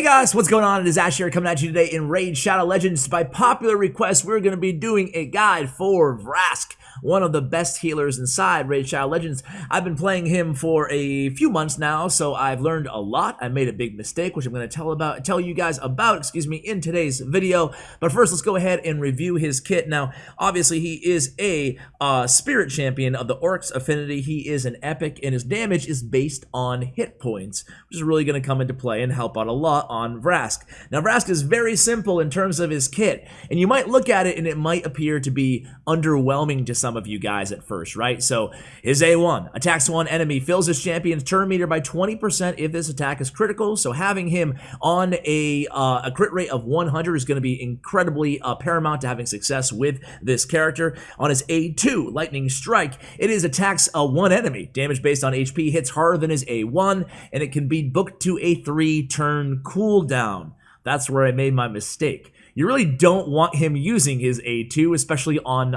Guys, what's going on? It is Ash here coming at you today in Raid Shadow Legends. By popular request, we're going to be doing a guide for Vrask, one of the best healers inside Raid Shadow Legends. I've been playing him for a few months now, so I've learned a lot. I made a big mistake, which I'm going to tell you guys about, in today's video. But first, let's go ahead and review his kit. Now, obviously, he is a spirit champion of the Orcs affinity. He is an epic, and his damage is based on hit points, which is really going to come into play and help out a lot on Vrask. Now, Vrask is very simple in terms of his kit, and you might look at it and it might appear to be underwhelming to some of you guys at first, right? So, his A1 attacks one enemy, fills his champion's turn meter by 20% if this attack is critical. So, having him on a crit rate of 100 is going to be incredibly paramount to having success with this character. On his A2 lightning strike, it is attacks one enemy, damage based on HP, hits harder than his A1, and it can be booked to a 3-turn cooldown. That's where I made my mistake. You really don't want him using his A2, especially on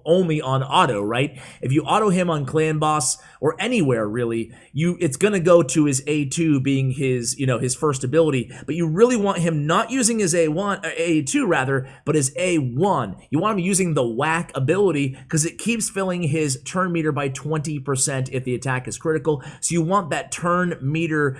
only on auto, right? If you auto him on Clan Boss or anywhere really, it's gonna go to his A2 being his his first ability. But you really want him not using his A2 rather, but his A1. You want him using the whack ability because it keeps filling his turn meter by 20% if the attack is critical. So you want that turn meter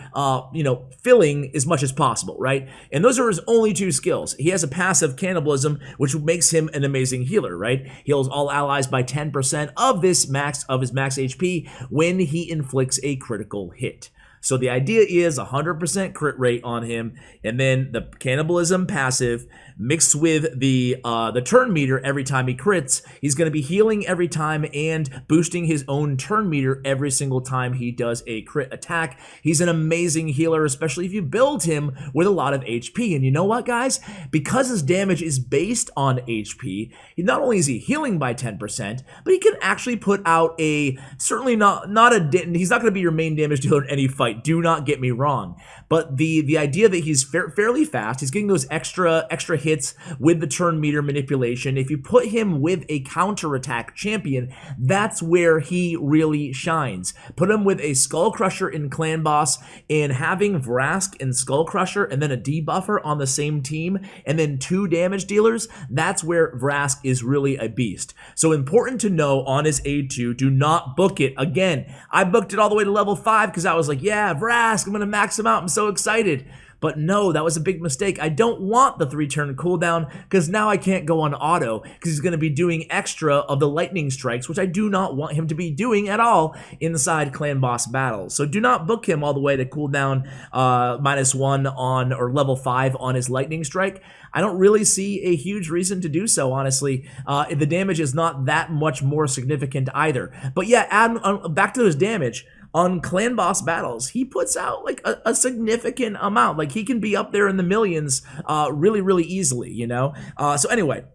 filling as much as possible, right? And those are his only two skills. He has a passive cannibalism, which makes him an amazing healer, right? Heals all allies by 10% of his max HP when he inflicts a critical hit. So the idea is 100% crit rate on him, and then the cannibalism passive mixed with the turn meter every time he crits. He's going to be healing every time and boosting his own turn meter every single time he does a crit attack. He's an amazing healer, especially if you build him with a lot of HP. And you know what, guys? Because his damage is based on HP, not only is he healing by 10%, but he can actually put out a, certainly he's not going to be your main damage dealer in any fight. Do not get me wrong, but the idea that he's fairly fast, he's getting those extra hits with the turn meter manipulation. If you put him with a counterattack champion, that's where he really shines. Put him with a Skull Crusher in Clan Boss, and having Vrask and Skull Crusher and then a debuffer on the same team, and then 2 damage dealers, that's where Vrask is really a beast. So important to know on his A2, do not book it. Again, I booked it all the way to level 5 because I was like, yeah, Vrask, I'm going to max him out. I'm so excited. But no, that was a big mistake. I don't want the 3-turn cooldown because now I can't go on auto because he's going to be doing extra of the lightning strikes, which I do not want him to be doing at all inside Clan Boss battles. So do not book him all the way to cooldown -1 on, or level 5 on his lightning strike. I don't really see a huge reason to do so, honestly. The damage is not that much more significant either. But yeah, back to his damage. On Clan Boss battles, he puts out like a significant amount. Like he can be up there in the millions really easily, So anyway,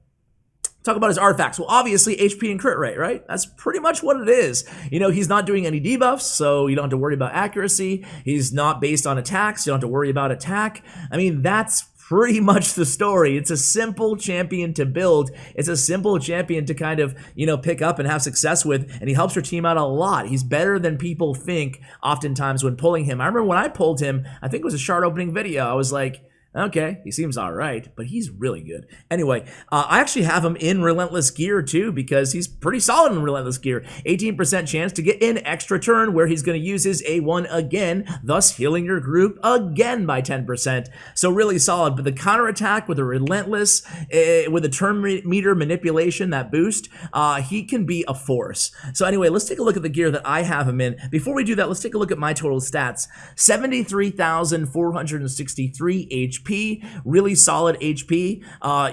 talk about his artifacts. Well, obviously HP and crit rate, right? That's pretty much what it is. He's not doing any debuffs, so you don't have to worry about accuracy. He's not based on attacks, you don't have to worry about attack. I mean, that's pretty much the story. It's a simple champion to build. It's a simple champion to kind of, pick up and have success with, and he helps your team out a lot. He's better than people think oftentimes when pulling him. I remember when I pulled him, I think it was a shard opening video, I was like, okay, he seems all right, but he's really good. Anyway, I actually have him in Relentless Gear too because he's pretty solid in Relentless Gear. 18% chance to get an extra turn where he's going to use his A1 again, thus healing your group again by 10%. So really solid, but the counterattack with the Relentless, with the turn meter manipulation, that boost, he can be a force. So anyway, let's take a look at the gear that I have him in. Before we do that, let's take a look at my total stats. 73,463 HP. Really solid HP.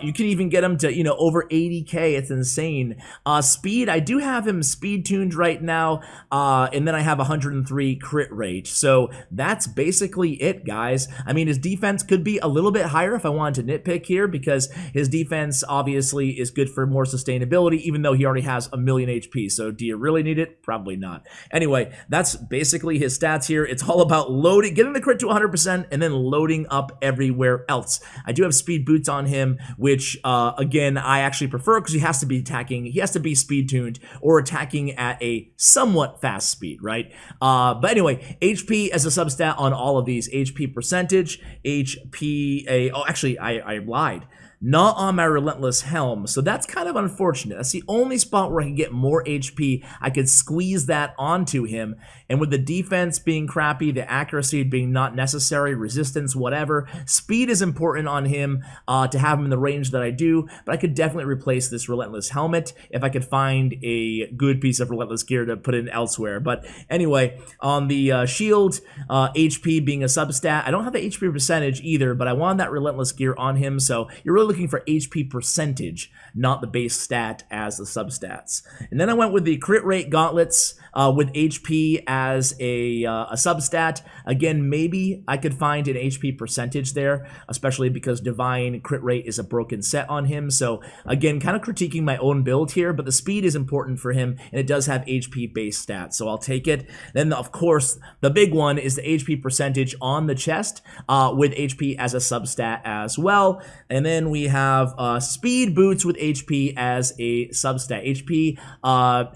You can even get him to, over 80k. It's insane. Speed, I do have him speed tuned right now, and then I have 103 crit rate. So that's basically it, guys. I mean, his defense could be a little bit higher if I wanted to nitpick here, because his defense obviously is good for more sustainability, even though he already has 1 million HP. So do you really need it? Probably not. Anyway, that's basically his stats here. It's all about getting the crit to 100% and then loading up every anywhere else. I do have speed boots on him, which again I actually prefer because he has to be attacking. He has to be speed tuned or attacking at a somewhat fast speed, right? But anyway, HP as a substat on all of these: HP percentage, HP. Oh, actually, I lied. Not on my Relentless Helm, so that's kind of unfortunate. That's the only spot where I can get more HP. I could squeeze that onto him, and with the defense being crappy, the accuracy being not necessary, resistance, whatever, speed is important on him to have him in the range that I do, but I could definitely replace this Relentless Helmet if I could find a good piece of Relentless gear to put in elsewhere. But anyway, on the shield, HP being a substat, I don't have the HP percentage either, but I want that Relentless gear on him, so you're really looking for HP percentage, not the base stat as the substats. And then I went with the crit rate gauntlets with HP as a substat. Again, maybe I could find an HP percentage there, especially because Divine crit rate is a broken set on him. So again, kind of critiquing my own build here, but the speed is important for him, and it does have HP base stats, so I'll take it. Then, of course, the big one is the HP percentage on the chest with HP as a substat as well. And then we have speed boots with HP as a substat, HP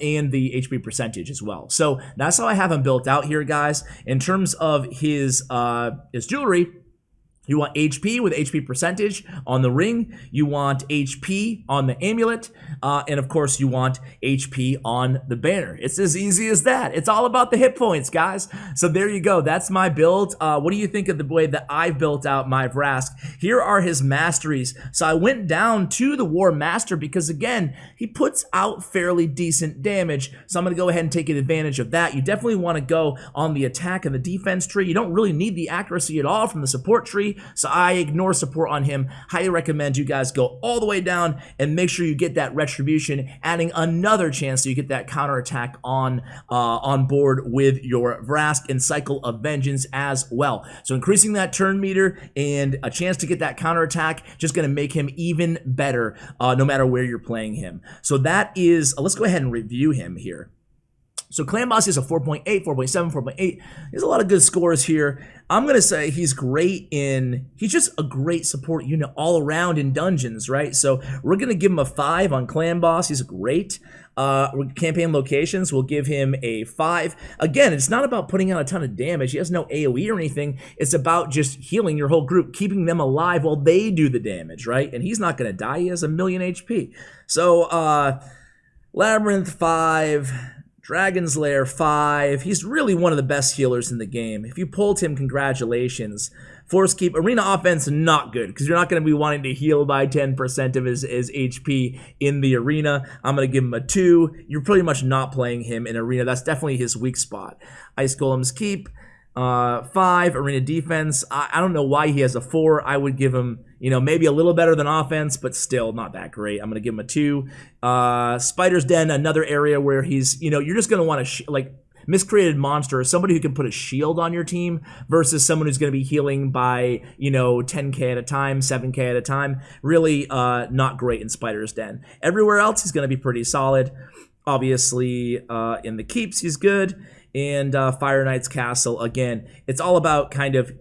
and the HP percentage as well. So that's how I have him built out here, guys. In terms of his jewelry, you want HP with HP percentage on the ring. You want HP on the amulet. And of course, you want HP on the banner. It's as easy as that. It's all about the hit points, guys. So there you go. That's my build. What do you think of the way that I've built out my Vrask? Here are his masteries. So I went down to the War Master because, again, he puts out fairly decent damage. So I'm going to go ahead and take advantage of that. You definitely want to go on the attack and the defense tree. You don't really need the accuracy at all from the support tree. So I ignore support on him. Highly recommend you guys go all the way down and make sure you get that retribution, adding another chance so you get that counterattack on board with your Vrask and Cycle of Vengeance as well. So increasing that turn meter and a chance to get that counterattack, just going to make him even better no matter where you're playing him. So that is, let's go ahead and review him here. So Clan Boss is a 4.8, 4.7, 4.8. There's a lot of good scores here. I'm going to say he's great he's just a great support unit all around in dungeons, right? So we're going to give him a 5 on Clan Boss. He's great. Campaign locations, we'll give him a 5. Again, it's not about putting out a ton of damage. He has no AoE or anything. It's about just healing your whole group, keeping them alive while they do the damage, right? And he's not going to die. He has 1,000,000 HP. So Labyrinth 5. Dragon's Lair 5. He's really one of the best healers in the game. If you pulled him, congratulations. Force Keep. Arena offense, not good, because you're not going to be wanting to heal by 10% of his HP in the arena. I'm going to give him a 2. You're pretty much not playing him in arena. That's definitely his weak spot. Ice Golem's Keep. 5. Arena defense. I don't know why he has a 4. I would give him, maybe a little better than offense, but still not that great. I'm going to give him a 2. Spider's Den, another area where he's, you're just going to want to, Miscreated Monster, somebody who can put a shield on your team versus someone who's going to be healing by, 10k at a time, 7k at a time. Really not great in Spider's Den. Everywhere else, he's going to be pretty solid. Obviously, in the keeps, he's good. And Fire Knight's Castle, again, it's all about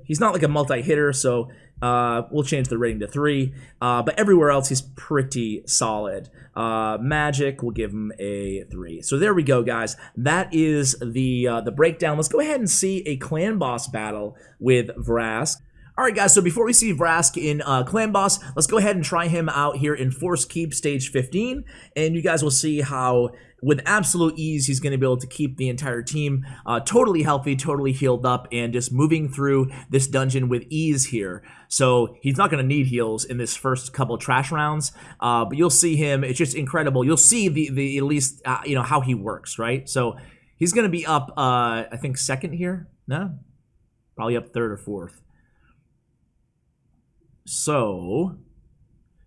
he's not like a multi-hitter, so we'll change the rating to 3. But everywhere else, he's pretty solid. Magic, we'll give him a 3. So there we go, guys. That is the breakdown. Let's go ahead and see a Clan Boss battle with Vrask. Alright guys, so before we see Vrask in Clan Boss, let's go ahead and try him out here in Force Keep Stage 15, and you guys will see how, with absolute ease, he's going to be able to keep the entire team totally healthy, totally healed up, and just moving through this dungeon with ease here. So he's not going to need heals in this first couple trash rounds, but you'll see him. It's just incredible. You'll see the at least, how he works, right? So he's going to be up, I think, 2nd here. No? Probably up 3rd or 4th. So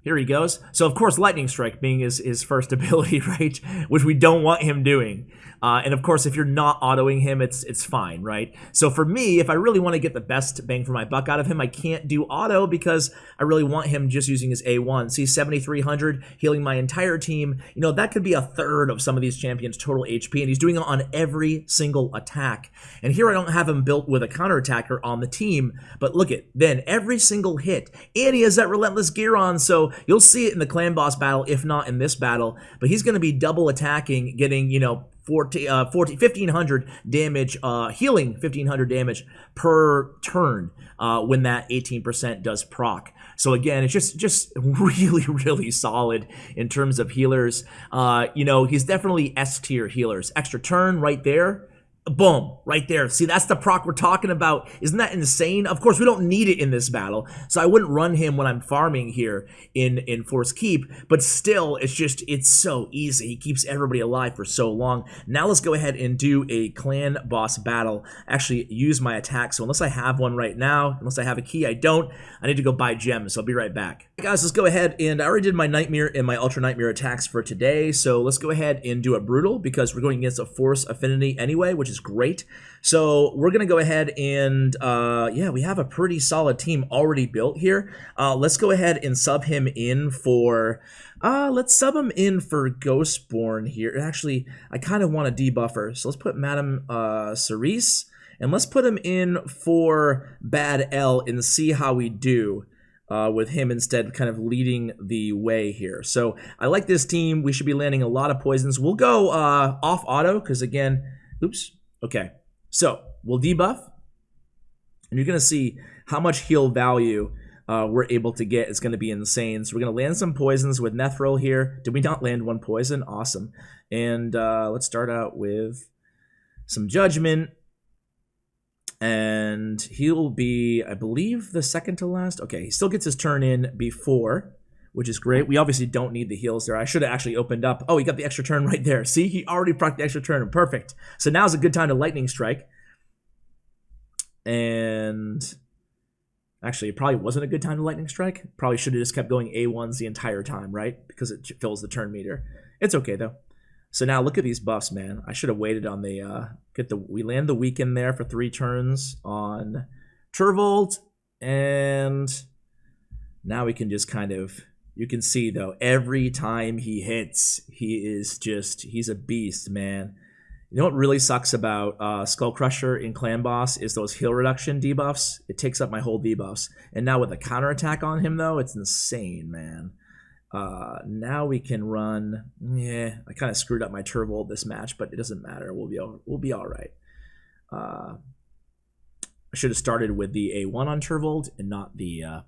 Here he goes. So, of course, Lightning Strike being his first ability, right? Which we don't want him doing. And, of course, if you're not autoing him, it's fine, right? So, for me, if I really want to get the best bang for my buck out of him, I can't do auto because I really want him just using his A1. See, 7,300, healing my entire team. You know, that could be a third of some of these champions' total HP, and he's doing it on every single attack. And here I don't have him built with a counterattacker on the team, but look at, then every single hit. And he has that relentless gear on, so you'll see it in the clan boss battle, if not in this battle, but he's going to be double attacking, getting, you know, 1,500 damage, healing 1,500 damage per turn when that 18% does proc. So again, it's just really, really solid in terms of healers. You know, he's definitely S tier healers. Extra turn right there. Boom, right there. See, that's the proc we're talking about. Isn't that insane? Of course, we don't need it in this battle, so I wouldn't run him when I'm farming here in Force Keep, but still, it's so easy. He keeps everybody alive for so long. Now let's go ahead and do a clan boss battle. Actually, use my attack, so unless I have one right now, unless I have a key, I don't. I need to go buy gems, so I'll be right back. Hey guys, let's go ahead, and I already did my Nightmare and my Ultra Nightmare attacks for today, so let's go ahead and do a Brutal, because we're going against a Force Affinity anyway, which is great. So we're gonna go ahead and yeah, we have a pretty solid team already built here. Let's go ahead and sub him in for let's sub him in for Ghostborn here. Actually, I kind of want a debuffer, so let's put Madame Cerise, and let's put him in for Bad L and see how we do with him instead kind of leading the way here. So I like this team. We should be landing a lot of poisons. We'll go off auto because again, oops. Okay, so we'll debuff, and you're going to see how much heal value we're able to get. It's going to be insane. So we're going to land some poisons with Nethril here. Did we not land one poison? Awesome. And let's start out with some Judgment. And he'll be, I believe, the second to last. Okay, he still gets his turn in before, which is great. We obviously don't need the heals there. I should have actually opened up. Oh, he got the extra turn right there. See, he already procced the extra turn. Perfect. So now's a good time to Lightning Strike. And actually, it probably wasn't a good time to Lightning Strike. Probably should have just kept going A1s the entire time, right? Because it fills the turn meter. It's okay, though. So now look at these buffs, man. I should have waited on the, we land the Weaken there for 3 turns on Turvold. And now we can just kind of, you can see, though, every time he hits, he's a beast, man. You know what really sucks about Skull Crusher in Clan Boss is those heal reduction debuffs. It takes up my whole debuffs. And now with a counterattack on him, though, it's insane, man. Now we can run, yeah, I kind of screwed up my Turvold this match, but it doesn't matter. We'll be all right. I should have started with the A1 on Turvold and not the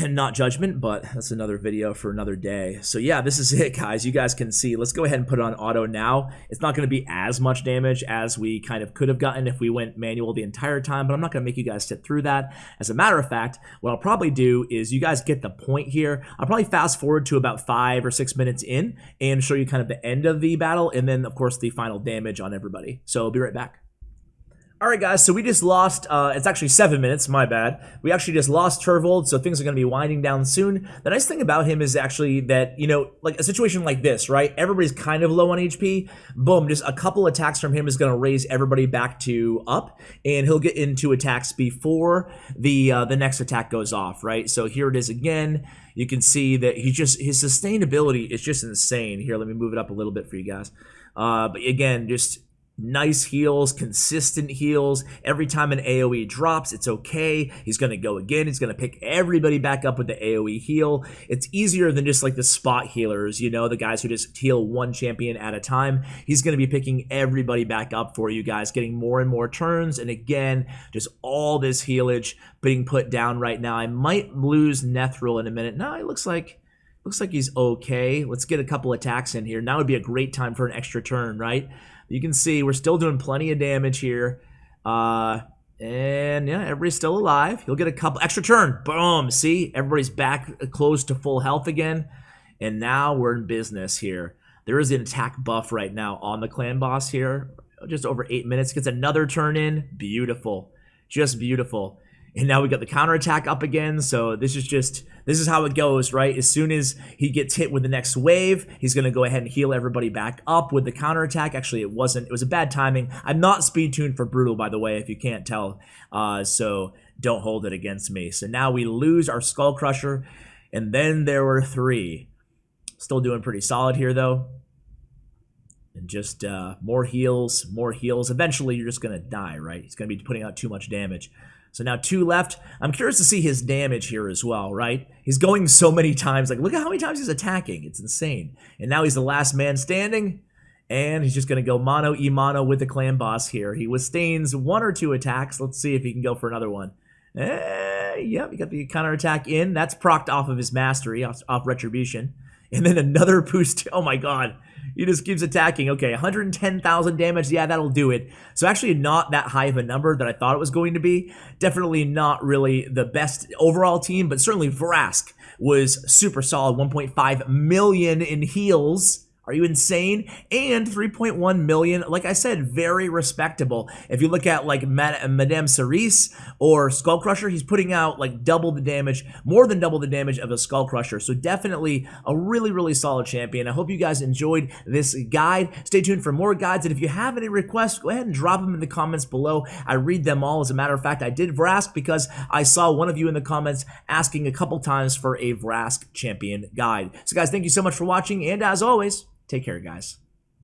not Judgment, but that's another video for another day. So yeah, this is it, guys. You guys can see. Let's go ahead and put it on auto now. It's not going to be as much damage as we kind of could have gotten if we went manual the entire time, but I'm not going to make you guys sit through that. As a matter of fact, what I'll probably do is, you guys get the point here. I'll probably fast forward to about 5 or 6 minutes in and show you kind of the end of the battle, and then of course the final damage on everybody. So I'll be right back. Alright guys, so we just lost, it's actually 7 minutes, my bad. We actually just lost Turvold, so things are going to be winding down soon. The nice thing about him is actually that, you know, like a situation like this, right? Everybody's kind of low on HP. Boom, just a couple attacks from him is going to raise everybody back to up, and he'll get into attacks before the next attack goes off, right? So here it is again. You can see that his sustainability is just insane. Here, let me move it up a little bit for you guys. But again, just nice heals, consistent heals. Every time an AoE drops, it's okay. He's going to go again. He's going to pick everybody back up with the AoE heal. It's easier than just like the spot healers, you know, the guys who just heal one champion at a time. He's going to be picking everybody back up for you guys, getting more and more turns. And again, just all this healage being put down right now. I might lose Nethril in a minute. No, it looks like he's okay. Let's get a couple attacks in here. Now would be a great time for an extra turn, right? You can see we're still doing plenty of damage here. And yeah, everybody's still alive. You'll get a couple extra turn. Boom. See, everybody's back close to full health again. And now we're in business here. There is an attack buff right now on the clan boss here. Just over 8 minutes. Gets another turn in. Beautiful. Just beautiful. And now we got the counterattack up again, so this is how it goes, right? As soon as he gets hit with the next wave, he's going to go ahead and heal everybody back up with the counterattack. Actually, it was a bad timing. I'm not speed tuned for Brutal, by the way, if you can't tell, so don't hold it against me. So now we lose our Skull Crusher, and then there were 3. Still doing pretty solid here, though. And just more heals, more heals. Eventually, you're just going to die, right? He's going to be putting out too much damage. So now 2 left. I'm curious to see his damage here as well, right? He's going so many times. Like, look at how many times he's attacking. It's insane. And now he's the last man standing. And he's just going to go mono-e-mono with the clan boss here. He withstands 1 or 2 attacks. Let's see if he can go for another one. Yep, he got the counterattack in. That's procced off of his mastery, off Retribution. And then another boost. Oh my god. He just keeps attacking. Okay, 110,000 damage. Yeah, that'll do it. So actually not that high of a number that I thought it was going to be. Definitely not really the best overall team, but certainly Vrask was super solid. 1.5 million in heals. Are you insane? And 3.1 million, like I said, very respectable. If you look at like Madame Cerise or Skull Crusher, he's putting out like double the damage, more than double the damage of a Skull Crusher. So definitely a really, really solid champion. I hope you guys enjoyed this guide. Stay tuned for more guides. And if you have any requests, go ahead and drop them in the comments below. I read them all. As a matter of fact, I did Vrask because I saw one of you in the comments asking a couple times for a Vrask champion guide. So guys, thank you so much for watching. And as always, take care, guys.